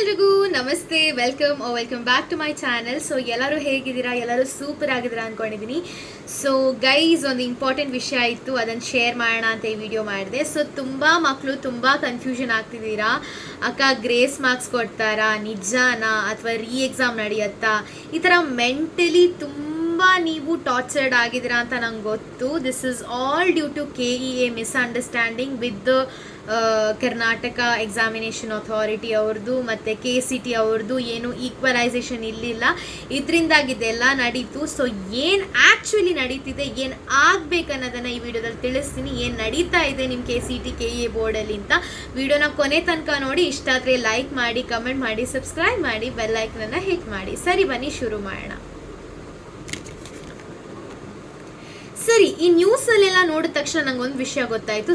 ಎಲ್ರಿಗೂ ನಮಸ್ತೆ, welcome back to my channel. So ಎಲ್ಲರೂ ಹೇಗಿದ್ದೀರಾ? ಎಲ್ಲರೂ ಸೂಪರ್ ಆಗಿದ್ದೀರಾ ಅಂದ್ಕೊಂಡಿದ್ದೀನಿ. ಸೊ ಗೈಸ್, ಒಂದು ಇಂಪಾರ್ಟೆಂಟ್ ವಿಷಯ ಇತ್ತು, ಅದನ್ನು ಶೇರ್ ಮಾಡೋಣ ಅಂತ ಈ ವಿಡಿಯೋ ಮಾಡಿದೆ. ಸೊ ತುಂಬ ಮಕ್ಕಳು ತುಂಬ ಕನ್ಫ್ಯೂಷನ್ ಆಗ್ತಿದ್ದೀರಾ. ಅಕ್ಕ ಗ್ರೇಸ್ ಮಾರ್ಕ್ಸ್ ಕೊಡ್ತಾರಾ, ನಿಜಾನಾ, ಅಥವಾ ರೀ ಎಕ್ಸಾಮ್ ನಡೆಯುತ್ತಾ? ಈ ಥರ ಮೆಂಟಲಿ ತುಂಬ ನೀವು ಟಾರ್ಚರ್ಡ್ ಆಗಿದ್ದೀರಾ ಅಂತ ನಂಗೆ ಗೊತ್ತು. This is all due to KEA misunderstanding with Karnataka examination authority ಅವ್ರದ್ದು ಮತ್ತು KCT ಅವ್ರದ್ದು ಏನು ಈಕ್ವಲೈಸೇಷನ್ ಇರಲಿಲ್ಲ, ಇದರಿಂದಾಗಿದ್ದೆಲ್ಲ ನಡೀತು. ಸೊ ಏನು ಆ್ಯಕ್ಚುಲಿ ನಡೀತಿದೆ, ಏನು ಆಗಬೇಕನ್ನೋದನ್ನು ಈ ವಿಡಿಯೋದಲ್ಲಿ ತಿಳಿಸ್ತೀನಿ. ಏನು ನಡೀತಾ ಇದೆ ನಿಮ್ಮ KCT KEA ಬೋರ್ಡಲ್ಲಿ ಅಂತ ವಿಡಿಯೋನ ಕೊನೆ ತನಕ ನೋಡಿ. ಇಷ್ಟ ಆದರೆ ಲೈಕ್ ಮಾಡಿ, ಕಮೆಂಟ್ ಮಾಡಿ, ಸಬ್ಸ್ಕ್ರೈಬ್ ಮಾಡಿ, ಬೆಲ್ ಐಕನನ್ನು ಹಿಟ್ ಮಾಡಿ. ಸರಿ, ಬನ್ನಿ ಶುರು ಮಾಡೋಣ. ಸರಿ, ಈ ನ್ಯೂಸಲ್ಲೆಲ್ಲ ನೋಡಿದ ತಕ್ಷಣ ನಂಗೊಂದು ವಿಷಯ ಗೊತ್ತಾಯಿತು.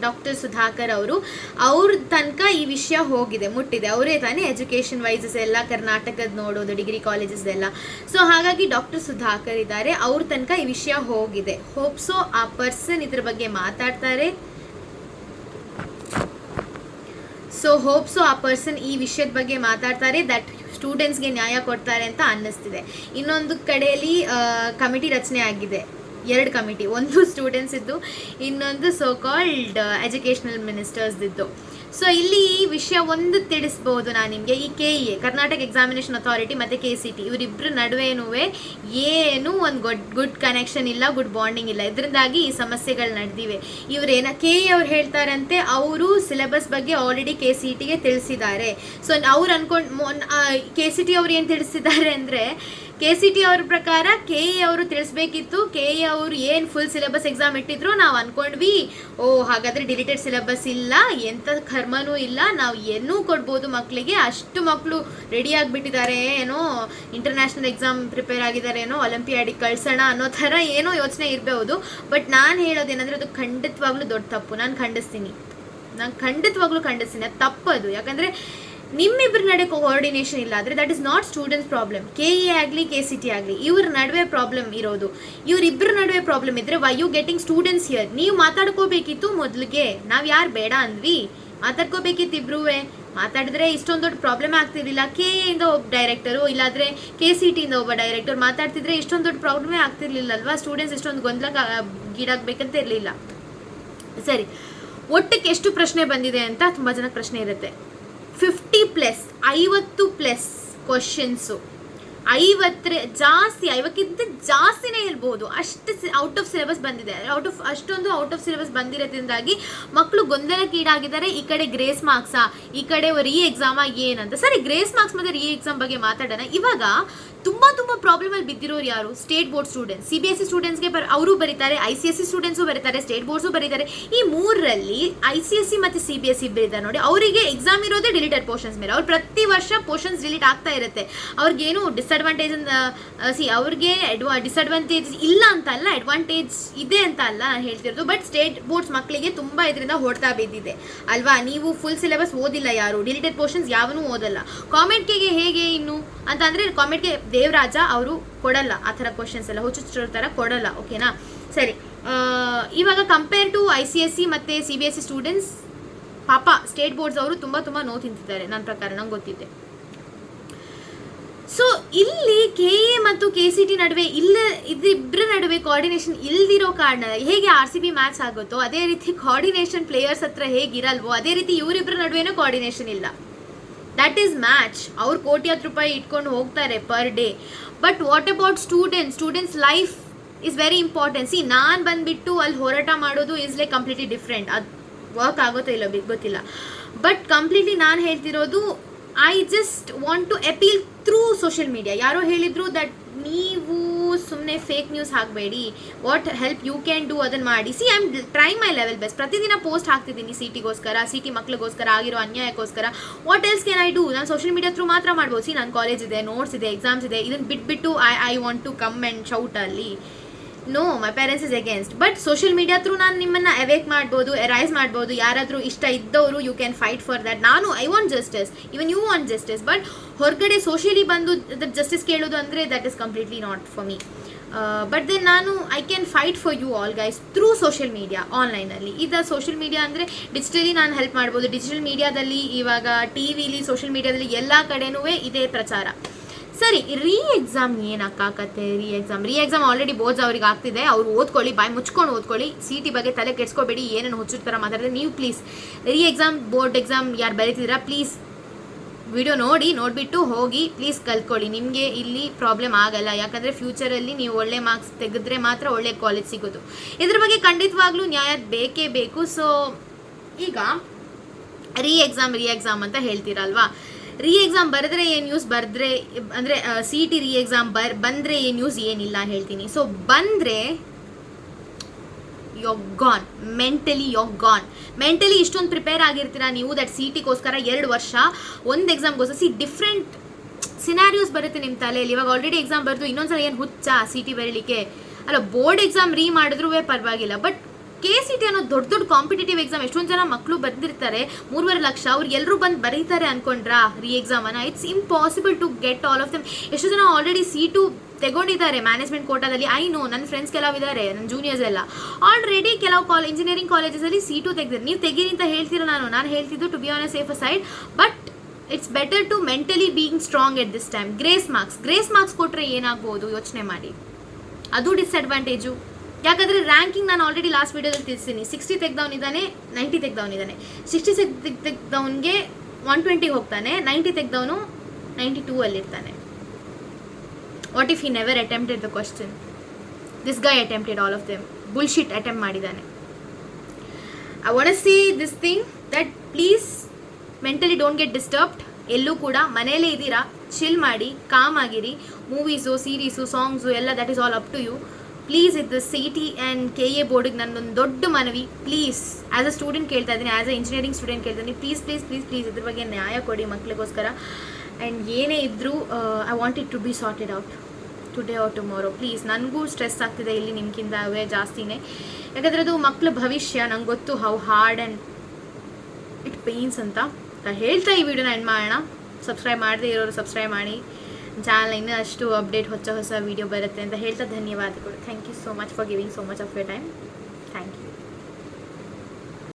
ಡಾಕ್ಟರ್ ಸುಧಾಕರ್ ಅವ್ರ ತನಕ ಈ ವಿಷಯ ಹೋಗಿದೆ, ಮುಟ್ಟಿದೆ. ಅವರೇ ತಾನೇ ಎಜುಕೇಷನ್ ವೈಸಸ್ ಎಲ್ಲ ಕರ್ನಾಟಕದ ನೋಡೋದು, ಡಿಗ್ರಿ ಕಾಲೇಜಸ್ ಎಲ್ಲ. ಸೊ ಹಾಗಾಗಿ ಡಾಕ್ಟರ್ ಸುಧಾಕರ್ ಇದ್ದಾರೆ, ಅವ್ರ ತನಕ ಈ ವಿಷಯ ಹೋಗಿದೆ. ಹೋಪ್ಸೋ ಆ ಪರ್ಸನ್ ಇದ್ರ ಬಗ್ಗೆ ಮಾತಾಡ್ತಾರೆ. ಆ ಪರ್ಸನ್ ಈ ವಿಷಯದ ಬಗ್ಗೆ ಮಾತಾಡ್ತಾರೆ, ದಟ್ ಸ್ಟೂಡೆಂಟ್ಸ್ಗೆ ನ್ಯಾಯ ಕೊಡ್ತಾರೆ ಅಂತ ಅನ್ನಿಸ್ತಿದೆ. ಇನ್ನೊಂದು ಕಡೆಯಲ್ಲಿ ಕಮಿಟಿ ರಚನೆ ಆಗಿದೆ, 2 ಕಮಿಟಿ, ಒಂದು ಸ್ಟೂಡೆಂಟ್ಸ್ ಇದ್ದು, ಇನ್ನೊಂದು ಸೋ ಕಾಲ್ಡ್ ಎಜುಕೇಷನಲ್ ಮಿನಿಸ್ಟರ್ಸ್ದಿದ್ದು. ಸೊ ಇಲ್ಲಿ ಈ ವಿಷಯ ಒಂದು ತಿಳಿಸ್ಬೋದು ನಾನು ನಿಮಗೆ. ಈ KEA ಕರ್ನಾಟಕ ಎಕ್ಸಾಮಿನೇಷನ್ ಅಥಾರಿಟಿ ಮತ್ತು KCT ಇವರಿಬ್ಬರ ನಡುವೆನೂ ಏನೂ ಒಂದು ಗುಡ್ ಕನೆಕ್ಷನ್ ಇಲ್ಲ, ಗುಡ್ ಬಾಂಡಿಂಗ್ ಇಲ್ಲ. ಇದರಿಂದಾಗಿ ಈ ಸಮಸ್ಯೆಗಳು ನಡೆದಿವೆ. ಇವರೇನ KEA ಅವ್ರು ಹೇಳ್ತಾರಂತೆ, ಅವರು ಸಿಲೆಬಸ್ ಬಗ್ಗೆ ಆಲ್ರೆಡಿ KCTಗೆ ತಿಳಿಸಿದ್ದಾರೆ. ಸೊ ಅವ್ರು KCT ಅವ್ರು ಏನು ತಿಳಿಸಿದ್ದಾರೆ ಅಂದರೆ, KCT ಅವ್ರ ಪ್ರಕಾರ KEA ಅವರು ತಿಳಿಸ್ಬೇಕಿತ್ತು. KEA ಅವರು ಏನು ಫುಲ್ ಸಿಲೆಬಸ್ ಎಕ್ಸಾಮ್ ಇಟ್ಟಿದ್ರು, ನಾವು ಅಂದ್ಕೊಂಡ್ವಿ ಹಾಗಾದರೆ ಡಿಲೀಟೆಡ್ ಸಿಲೆಬಸ್ ಇಲ್ಲ, ಎಂಥ ಕರ್ಮನೂ ಇಲ್ಲ, ನಾವು ಏನೂ ಕೊಡ್ಬೋದು ಮಕ್ಕಳಿಗೆ, ಅಷ್ಟು ಮಕ್ಕಳು ರೆಡಿ ಆಗಿಬಿಟ್ಟಿದ್ದಾರೆ, ಏನೋ ಇಂಟರ್ನ್ಯಾಷನಲ್ ಎಕ್ಸಾಮ್ ಪ್ರಿಪೇರ್ ಆಗಿದ್ದಾರೆ, ಏನೋ ಒಲಿಂಪಿಯಾಡಿಗೆ ಕಳ್ಸೋಣ ಅನ್ನೋ ಥರ ಏನೋ ಯೋಚನೆ ಇರಬಹುದು. ಬಟ್ ನಾನು ಹೇಳೋದೇನೆಂದರೆ, ಅದು ಖಂಡಿತವಾಗ್ಲೂ ದೊಡ್ಡ ತಪ್ಪು. ನಾನು ಖಂಡಿಸ್ತೀನಿ, ಅದು ತಪ್ಪದು. ಯಾಕಂದರೆ ನಿಮ್ಮಿಬ್ಬರ ನಡೆ ಕೋಆರ್ಡಿನೇಷನ್ ಇಲ್ಲ ಆದರೆ that is not students problem. KEA ಆಗಲಿ KCT ಆಗಲಿ ಇವ್ರ ನಡುವೆ ಪ್ರಾಬ್ಲಮ್ ಇರೋದು. ಇವರಿಬ್ಬರ ನಡುವೆ ಪ್ರಾಬ್ಲಮ್ ಇದ್ದರೆ why you getting students here? ನೀವು ಮಾತಾಡ್ಕೋಬೇಕಿತ್ತು ಮೊದಲಿಗೆ. ನಾವು ಯಾರು ಬೇಡ ಅಂದ್ವಿ? ಮಾತಾಡ್ಕೋಬೇಕಿತ್ತು ಇಬ್ರೂ. ಮಾತಾಡಿದ್ರೆ ಇಷ್ಟೊಂದು ದೊಡ್ಡ ಪ್ರಾಬ್ಲಮ್ ಆಗ್ತಿರ್ಲಿಲ್ಲ. KEA ಇಂದ ಒಬ್ಬ ಡೈರೆಕ್ಟರು, ಇಲ್ಲಾಂದರೆ KCT ಇಂದ ಒಬ್ಬ ಡೈರೆಕ್ಟರ್ ಮಾತಾಡ್ತಿದ್ರೆ ಇಷ್ಟೊಂದು ದೊಡ್ಡ ಪ್ರಾಬ್ಲಮೇ ಆಗ್ತಿರ್ಲಿಲ್ಲ ಅಲ್ವಾ? ಸ್ಟೂಡೆಂಟ್ಸ್ ಇಷ್ಟೊಂದು ಗೀಡಾಗಬೇಕಂತ ಇರಲಿಲ್ಲ. ಸರಿ, ಒಟ್ಟಕ್ಕೆ ಎಷ್ಟು ಪ್ರಶ್ನೆ ಬಂದಿದೆ ಅಂತ ತುಂಬ ಜನಕ್ಕೆ ಪ್ರಶ್ನೆ ಇರುತ್ತೆ. 50+ ಕ್ವಶನ್ಸು, 50 ಜಾಸ್ತಿ, 50ಕ್ಕಿಂತ ಜಾಸ್ತಿನೇ ಹೇಳ್ಬೋದು. ಅಷ್ಟು ಔಟ್ ಆಫ್ ಸಿಲೆಬಸ್ ಬಂದಿದೆ. ಔಟ್ ಆಫ್ ಸಿಲೆಬಸ್ ಬಂದಿರೋದ್ರಿಂದಾಗಿ ಮಕ್ಕಳು ಗೊಂದಲಕ್ಕೀಡಾಗಿದ್ದಾರೆ. ಈ ಕಡೆ ಗ್ರೇಸ್ ಮಾರ್ಕ್ಸಾ, ಈ ಕಡೆ ರೀ ಎಕ್ಸಾಮಾ ಏನಂತ. ಸರಿ, ಗ್ರೇಸ್ ಮಾರ್ಕ್ಸ್ ಮತ್ತು ರೀ ಎಕ್ಸಾಮ್ ಬಗ್ಗೆ ಮಾತಾಡೋಣ. ಇವಾಗ ತುಂಬ ಪ್ರಾಬ್ಲಮಲ್ಲಿ ಬಿದ್ದಿರೋರು ಯಾರು? State board students. CBSE ಸ್ಟೂಡೆಂಟ್ಸ್ಗೆ ಅವರು ಬರೀತಾರೆ, ICSE ಸ್ಟೂಡೆಂಟ್ಸು ಬರೀತಾರೆ, ಸ್ಟೇಟ್ ಬೋರ್ಡ್ಸು ಬರೀತಾರೆ. ಈ ಮೂರರಲ್ಲಿ ICSE ಮತ್ತು CBSE ಬರೀತಾರೆ ನೋಡಿ, ಅವರಿಗೆ ಎಕ್ಸಾಮ್ ಇರೋದೇ ಡಿಲೀಟೆಡ್ ಪೋರ್ಷನ್ಸ್ ಮೇಲೆ. ಅವ್ರು ಪ್ರತಿ ವರ್ಷ ಪೋರ್ಷನ್ಸ್ ಡಿಲೀಟ್ ಆಗ್ತಾ ಇರುತ್ತೆ. ಅವ್ರಿಗೇನು ಡಿಸ್ಅಡ್ವಾಂಟೇಜ್ ಅವ್ರಿಗೆ ಡಿಸ್ಅಡ್ವಾಂಟೇಜ್ ಇಲ್ಲ ಅಂತ ಅಲ್ಲ, ಅಡ್ವಾಂಟೇಜ್ ಇದೆ ಅಂತ ಅಲ್ಲ ನಾನು ಹೇಳ್ತಿರೋದು. ಬಟ್ ಸ್ಟೇಟ್ ಬೋರ್ಡ್ಸ್ ಮಕ್ಕಳಿಗೆ ತುಂಬ ಇದರಿಂದ ಹೊಡ್ತಾ ಬಿದ್ದಿದೆ ಅಲ್ವಾ? ನೀವು ಫುಲ್ ಸಿಲೆಬಸ್ ಓದಿಲ್ಲ, ಯಾರು ಡಿಲೀಟೆಡ್ ಪೋರ್ಷನ್ಸ್ ಯಾವನೂ ಓದಲ್ಲ. ಕಾಮೆಂಟ್ಗೆ ಹೇಗೆ ಇನ್ನು ಅಂತ ಅಂದರೆ, ಕಾಮೆಂಟ್ಗೆ ದೇವರಾಜ ಅವರು ಕೊಡಲ್ಲ ಆ ಥರ ಕ್ವಶನ್ಸ್ ಎಲ್ಲ, ಹುಚ್ಚುಚ್ಚರ ಥರ ಕೊಡಲ್ಲ. ಓಕೆನಾ? ಸರಿ, ಇವಾಗ ಕಂಪೇರ್ ಟು ICSE ಮತ್ತು CBSE ಸ್ಟೂಡೆಂಟ್ಸ್, ಪಾಪ ಸ್ಟೇಟ್ ಬೋರ್ಡ್ಸ್ ಅವರು ತುಂಬ ನೋವು ತಿಂತಿದ್ದಾರೆ ನನ್ನ ಪ್ರಕಾರ, ನಂಗೆ ಗೊತ್ತಿದೆ. ಸೊ ಇಲ್ಲಿ KEA ಮತ್ತು KCT ನಡುವೆ ಇದಿಬ್ಬರ ನಡುವೆ ಕೋಆರ್ಡಿನೇಷನ್ ಇಲ್ದಿರೋ ಕಾರಣ ಹೇಗೆ RCB ಮ್ಯಾಚ್ ಆಗುತ್ತೋ ಅದೇ ರೀತಿ ಕೋಆರ್ಡಿನೇಷನ್ ಪ್ಲೇಯರ್ಸ್ ಹತ್ರ ಹೇಗಿರಲ್ವೋ ಅದೇ ರೀತಿ ಇವರಿಬ್ಬರ ನಡುವೆನೂ ಕೋಆರ್ಡಿನೇಷನ್ ಇಲ್ಲ. That is match. ಅವ್ರು ಕೋಟ್ಯಾಂತರ ರೂಪಾಯಿ ಇಟ್ಕೊಂಡು ಹೋಗ್ತಾರೆ per day. But what about students life is very important. See, ನಾನು ಬಂದುಬಿಟ್ಟು ಅಲ್ಲಿ ಹೋರಾಟ ಮಾಡೋದು ಈಸ್ ಲೈಕ್ ಕಂಪ್ಲೀಟ್ಲಿ ಡಿಫ್ರೆಂಟ್. ಅದು ವರ್ಕ್ ಆಗುತ್ತೋ ಇಲ್ಲ ಗೊತ್ತಿಲ್ಲ. ಬಟ್ ಕಂಪ್ಲೀಟ್ಲಿ ನಾನು ಹೇಳ್ತಿರೋದು, I just want to appeal through social media. ಯಾರೋ ಹೇಳಿದರು ದಟ್ ನೀವು ಸುಮ್ಮನೆ ಫೇಕ್ ನ್ಯೂಸ್ ಹಾಕಬೇಡಿ, what help you can do ಅದನ್ನು ಮಾಡಿ. See, I am try my level best. ಪ್ರತಿದಿನ ಪೋಸ್ಟ್ ಹಾಕ್ತಿದ್ದೀನಿ CT ಮಕ್ಕಳಿಗೋಸ್ಕರ ಆಗಿರೋ ಅನ್ಯಾಯಕ್ಕೋಸ್ಕರ. What else can I do? ನಾನು ಸೋಷಿಯಲ್ ಮೀಡಿಯಾ ಥ್ರೂ ಮಾತ್ರ ಮಾಡ್ಬೋದು. ಸಿ, ನನ್ನ ಕಾಲೇಜ್ ಇದೆ, ನೋಟ್ಸ್ ಇದೆ, ಎಕ್ಸಾಮ್ಸ್ ಇದೆ, ಇದನ್ನು ಬಿಟ್ಬಿಟ್ಟು I want to come and shout ಅಲ್ಲಿ. No, my parents is against. But social media through ನಾನು ನಿಮ್ಮನ್ನು ಅವೇಕ್ ಮಾಡ್ಬೋದು, ಎರೈಸ್ ಮಾಡ್ಬೋದು. ಯಾರಾದರೂ ಇಷ್ಟ ಇದ್ದವರು you can fight for that. I want justice, even you want justice. But ಹೊರಗಡೆ ಸೋಷಿಯಲಿ ಬಂದು ಜಸ್ಟಿಸ್ ಕೇಳೋದು ಅಂದರೆ that is completely not for me. But then ನಾನು I can fight for you all guys through social media ಆನ್ಲೈನಲ್ಲಿ. ಇದು social media ಅಂದರೆ digitally ನಾನು help ಮಾಡ್ಬೋದು. ಡಿಜಿಟಲ್ ಮೀಡಿಯಾದಲ್ಲಿ ಇವಾಗ ಟಿ ವಿಲಿ ಸೋಷಿಯಲ್ ಮೀಡಿಯಾದಲ್ಲಿ ಎಲ್ಲ ಕಡೆನೂ ಇದೇ ಪ್ರಚಾರ. ಸರಿ, ರೀ ಎಕ್ಸಾಮ್ ಏನಕ್ಕಾಗತ್ತೆ? ರೀ ಎಕ್ಸಾಮ್ ಆಲ್ರೆಡಿ ಬೋರ್ಡ್ಸ್ ಅವ್ರಿಗೆ ಆಗ್ತಿದೆ. ಅವ್ರು ಓದ್ಕೊಳ್ಳಿ, ಬಾಯಿ ಮುಚ್ಕೊಂಡು ಓದ್ಕೊಳ್ಳಿ. CET ಬಗ್ಗೆ ತಲೆ ಕೆಡ್ಸ್ಕೊಬೇಡಿ. ಏನೇನು ಹುಚ್ಚರ ಥರ ಮಾತಾಡಿದ್ರೆ ನೀವು ಪ್ಲೀಸ್ ರೀ ಎಕ್ಸಾಮ್, ಬೋರ್ಡ್ ಎಕ್ಸಾಮ್ ಯಾರು ಬರೀತಿದ್ದೀರಾ ಪ್ಲೀಸ್ ವಿಡಿಯೋ ನೋಡಿಬಿಟ್ಟು ಹೋಗಿ ಪ್ಲೀಸ್ ಕಲ್ತ್ಕೊಳ್ಳಿ. ನಿಮಗೆ ಇಲ್ಲಿ ಪ್ರಾಬ್ಲಮ್ ಆಗಲ್ಲ. ಯಾಕಂದರೆ ಫ್ಯೂಚರಲ್ಲಿ ನೀವು ಒಳ್ಳೆ ಮಾರ್ಕ್ಸ್ ತೆಗೆದ್ರೆ ಮಾತ್ರ ಒಳ್ಳೆ ಕಾಲೇಜ್ ಸಿಗೋದು. ಇದ್ರ ಬಗ್ಗೆ ಖಂಡಿತವಾಗ್ಲೂ ನ್ಯಾಯ ಬೇಕೇ ಬೇಕು. ಸೊ ಈಗ ರೀ ಎಕ್ಸಾಮ್ ಅಂತ ಹೇಳ್ತೀರಲ್ವಾ, ರೀ ಎಕ್ಸಾಮ್ ಬರೆದ್ರೆ ಏನು ನ್ಯೂಸ್, ಬರೆದ್ರೆ ಅಂದರೆ CET ರೀ ಎಕ್ಸಾಮ್ ಬಂದರೆ ಏನು ನ್ಯೂಸ್, ಏನಿಲ್ಲ ಹೇಳ್ತೀನಿ. ಸೊ ಬಂದರೆ you're gone, ಮೆಂಟಲಿ ಇಷ್ಟೊಂದು ಪ್ರಿಪೇರ್ ಆಗಿರ್ತೀರಾ ನೀವು ದಟ್ CETಗೋಸ್ಕರ 2 ವರ್ಷ ಒಂದು ಎಕ್ಸಾಮ್ಗೋಸ್ಕರ. ಡಿಫ್ರೆಂಟ್ ಸಿನಾರಿಯೋಸ್ ಬರುತ್ತೆ ನಿಮ್ಮ ತಲೆಯಲ್ಲಿ. ಇವಾಗ ಆಲ್ರೆಡಿ ಎಕ್ಸಾಮ್ ಬರೆದು ಇನ್ನೊಂದ್ಸಲ ಏನು ಹುಚ್ಚ CET ಬರೀಲಿಕ್ಕೆ ಅಲ್ಲ, ಬೋರ್ಡ್ ಎಕ್ಸಾಮ್ ರೀ ಮಾಡಿದ್ರೂ ಪರವಾಗಿಲ್ಲ. ಬಟ್ KCET ಅನ್ನೋ ದೊಡ್ಡ ಕಾಂಪಿಟೇಟಿವ್ ಎಕ್ಸಾಮ್ ಎಷ್ಟೊಂದು ಜನ ಮಕ್ಕಳು ಬಂದಿರ್ತಾರೆ, 3.5 ಲಕ್ಷ, ಅವ್ರು ಎಲ್ಲರೂ ಬಂದು ಬರೀತಾರೆ ಅನ್ಕೊಂಡ್ರಾ ರೀ ಎಕ್ಸಾಮನ್ನು? It's impossible to get all of them. ಎಷ್ಟು ಜನ ಆಲ್ರೆಡಿ C2 ತೆಗೊಂಡಿದ್ದಾರೆ ಮ್ಯಾನೇಜ್ಮೆಂಟ್ ಕೋಟಾದಲ್ಲಿ. ಐ ನೋ, ನನ್ನ ಫ್ರೆಂಡ್ಸ್ ಕೆಲವಿದ್ದಾರೆ, ನನ್ನ ಜೂನಿಯರ್ಸ್ ಎಲ್ಲ ಆಲ್ರೆಡಿ ಕೆಲವು ಇಂಜಿನಿಯರಿಂಗ್ ಕಾಲೇಜಸಲ್ಲಿ C2 ತೆಗೆದಿದ್ದಾರೆ. ನೀವು ತೆಗೀರಿ ಅಂತ ಹೇಳ್ತೀರ, ನಾನು ಹೇಳ್ತಿದ್ದು to be on a safer side. But it's better to mentally being strong at this time. Grace marks ಕೊಟ್ಟರೆ ಏನಾಗ್ಬೋದು ಯೋಚನೆ ಮಾಡಿ. ಅದು ಡಿಸ್ಅಡ್ವಾಂಟೇಜು. ಯಾಕಂದರೆ ರ್ಯಾಂಕಿಂಗ್ ನಾನು ಆಲ್ರೆಡಿ ಲಾಸ್ಟ್ ವೀಡಿಯೋದಲ್ಲಿ ತಿಳಿಸ್ತೀನಿ. 60 ತೆಗ್ದವನಿದ್ದಾನೆ, 90 ತೆಗ್ದವನಿದ್ದಾನೆ. 60 ತೆಗ್ದವನಿಗೆ 120 ಹೋಗ್ತಾನೆ, 90 ತೆಗ್ದವನು 92 ಅಲ್ಲಿರ್ತಾನೆ. What if he never attempted the question? This guy attempted all of them. Bullshit attempt ಮಾಡಿದ್ದಾನೆ. I want to see this thing that please mentally don't get disturbed. ಎಲ್ಲೂ ಕೂಡ ಮನೆಯಲ್ಲೇ ಇದ್ದೀರಾ, ಚಿಲ್ ಮಾಡಿ, ಕಾಮ್ ಆಗಿರಿ. ಮೂವೀಸು, ಸೀರೀಸು, ಸಾಂಗ್ಸು ಎಲ್ಲ that is all up to you. Please ಇದು CET and KA ಬೋರ್ಡಿಗೆ ನನ್ನೊಂದು ದೊಡ್ಡ ಮನವಿ. ಪ್ಲೀಸ್ ಆ್ಯಸ್ ಅ ಸ್ಟೂಡೆಂಟ್ ಕೇಳ್ತಾ ಇದ್ದೀನಿ, ಆ್ಯಸ್ ಅ ಇಂಜಿನಿಯರಿಂಗ್ ಸ್ಟೂಡೆಂಟ್ ಕೇಳ್ತಾ ಇದ್ದೀನಿ, ಪ್ಲೀಸ್ ಇದ್ರ ಬಗ್ಗೆ ನ್ಯಾಯ ಕೊಡಿ ಮಕ್ಕಳಿಗೋಸ್ಕರ. ಆ್ಯಂಡ್ ಏನೇ ಇದ್ದರೂ I want it to be sorted out today or tomorrow. Please, ನನಗೂ ಸ್ಟ್ರೆಸ್ ಆಗ್ತಿದೆ ಇಲ್ಲಿ ನಿಮ್ಗಿಂತ ಜಾಸ್ತಿನೇ. ಯಾಕಂದರೆ ಅದು ಮಕ್ಕಳ ಭವಿಷ್ಯ. ನಂಗೆ ಗೊತ್ತು how hard and it pains ಅಂತ ಹೇಳ್ತಾ ಈ ವಿಡಿಯೋನ ಎಂಡ್ ಮಾಡೋಣ. ಸಬ್ಸ್ಕ್ರೈಬ್ ಮಾಡದೇ ಇರೋರು ಸಬ್ಸ್ಕ್ರೈಬ್ ಮಾಡಿ. ಚಾನಲ್ ಇನ್ನೂ ಅಷ್ಟು ಅಪ್ಡೇಟ್ ಹೊಸ ವೀಡಿಯೋ ಬರುತ್ತೆ ಅಂತ ಹೇಳ್ತಾ ಧನ್ಯವಾದಗಳು. Thank you so much for giving so much of your time. Thank you.